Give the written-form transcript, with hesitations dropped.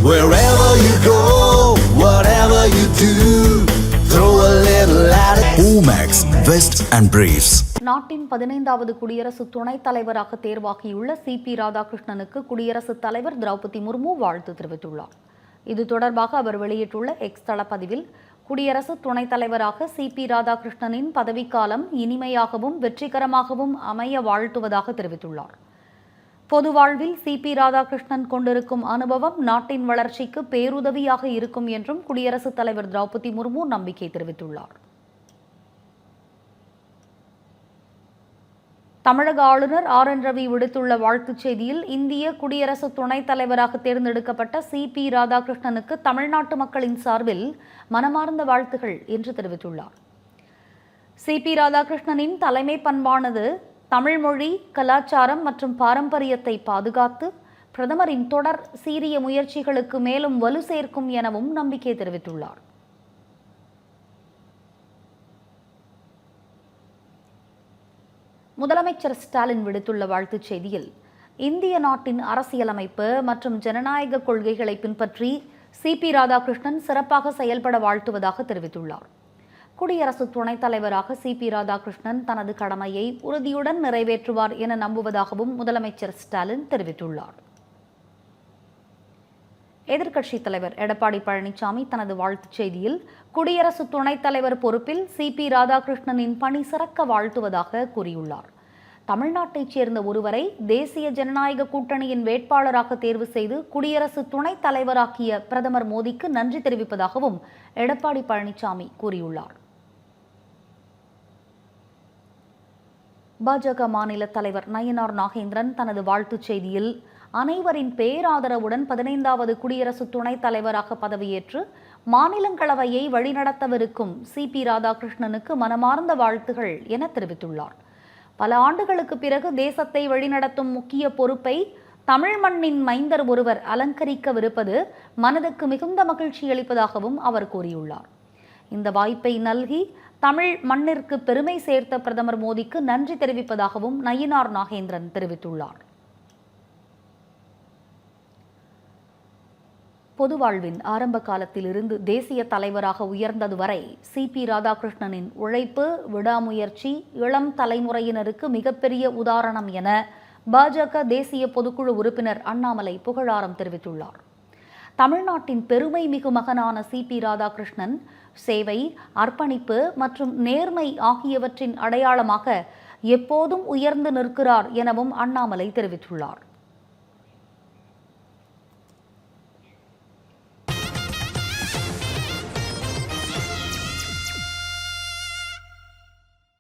Wherever you go, whatever you do, throw a little at it. Omax, Vest and Briefs. நாட்டின் 15வது குடியரசு துணைத் தலைவராக தேர்வாகியுள்ள CP ராதாகிருஷ்ணனுக்கு குடியரசுத் தலைவர் திரௌபதி முர்மு வாழ்த்து தெரிவித்துள்ளார். இது தொடர்பாக அவர் வெளியிட்டுள்ள எக்ஸ் தளப்பதிவில், குடியரசு துணைத் தலைவராக சிபி ராதாகிருஷ்ணனின் பதவிக்காலம் இனிமையாகவும் வெற்றிகரமாகவும் அமைய வாழ்த்துவதாக தெரிவித்துள்ளார். பொது வாழ்வில் சிபி ராதாகிருஷ்ணன் கொண்டிருக்கும் அனுபவம் நாட்டின் வளர்ச்சிக்கு பேருதவியாக இருக்கும் என்றும் குடியரசுத் தலைவர் திரௌபதி முர்மு நம்பிக்கை தெரிவித்துள்ளார். தமிழக ஆளுநர் ஆர்.என். ரவி விடுத்துள்ள வாழ்த்துச் செய்தியில், இந்திய குடியரசு துணைத் தலைவராக தேர்ந்தெடுக்கப்பட்ட சிபி ராதாகிருஷ்ணனுக்கு தமிழ்நாட்டு மக்களின் சார்பில் மனமார்ந்த வாழ்த்துகள் என்று தெரிவித்துள்ளார். சிபி ராதாகிருஷ்ணனின் தலைமை பண்பானது தமிழ் மொழி, கலாச்சாரம் மற்றும் பாரம்பரியத்தை பாதுகாத்து பிரதமரின் தொடர் சீரிய முயற்சிகளுக்கு மேலும் வலு சேர்க்கும் எனவும் நம்பிக்கை தெரிவித்துள்ளார். முதலமைச்சர் ஸ்டாலின் விடுத்துள்ள வாழ்த்துச் செய்தியில், இந்திய நாட்டின் அரசியலமைப்பு மற்றும் ஜனநாயக கொள்கைகளை பின்பற்றி சிபி ராதாகிருஷ்ணன் சிறப்பாக செயல்பட வாழ்த்துவதாக தெரிவித்துள்ளார். குடியரசு துணைத் தலைவராக சிபி ராதாகிருஷ்ணன் தனது கடமையை உறுதியுடன் நிறைவேற்றுவார் என நம்புவதாகவும் முதலமைச்சர் ஸ்டாலின் தெரிவித்துள்ளார். எதிர்க்கட்சித் தலைவர் எடப்பாடி பழனிசாமி தனது வாழ்த்துச் செய்தியில், குடியரசு துணைத் தலைவர் பொறுப்பில் சிபி ராதாகிருஷ்ணனின் பணி சிறக்க வாழ்த்துவதாக கூறியுள்ளார். தமிழ்நாட்டைச் சேர்ந்த ஒருவரை தேசிய ஜனநாயக கூட்டணியின் வேட்பாளராக தேர்வு செய்து குடியரசு துணைத் தலைவராக்கிய பிரதமர் மோடிக்கு நன்றி தெரிவிப்பதாகவும் எடப்பாடி பழனிசாமி கூறியுள்ளார். பாஜக மாநில தலைவர் நயினார் நாகேந்திரன் தனது வாழ்த்துச் செய்தியில், அனைவரின் பேராதரவுடன் 15வது குடியரசு துணைத் தலைவராக பதவியேற்று மாநிலங்களவையை வழிநடத்தவிருக்கும் சிபி ராதாகிருஷ்ணனுக்கு மனமார்ந்த வாழ்த்துகள் என தெரிவித்துள்ளார். பல ஆண்டுகளுக்கு பிறகு தேசத்தை வழிநடத்தும் முக்கிய பொறுப்பை தமிழ் மண்ணின் மைந்தர் ஒருவர் அலங்கரிக்கவிருப்பது மனதுக்கு மிகுந்த மகிழ்ச்சி அளிப்பதாகவும் அவர் கூறியுள்ளார். இந்த வாய்ப்பை நல்கி தமிழ் மண்ணிற்கு பெருமை சேர்த்த பிரதமர் மோடிக்கு நன்றி தெரிவிப்பதாகவும் நயினார் நாகேந்திரன் தெரிவித்துள்ளார். பொது வாழ்வின் ஆரம்ப காலத்திலிருந்து தேசிய தலைவராக உயர்ந்தது வரை சிபி ராதாகிருஷ்ணனின் உழைப்பு, விடாமுயற்சி இளம் தலைமுறையினருக்கு மிகப்பெரிய உதாரணம் என பாஜக தேசிய பொதுக்குழு உறுப்பினர் அண்ணாமலை புகழாரம் தெரிவித்துள்ளார். தமிழ்நாட்டின் பெருமை மிகு மகனான சிபி ராதாகிருஷ்ணன் சேவை, அர்ப்பணிப்பு மற்றும் நேர்மை ஆகியவற்றின் அடையாளமாக எப்போதும் உயர்ந்து நிற்கிறார் எனவும் அண்ணாமலை தெரிவித்துள்ளார்.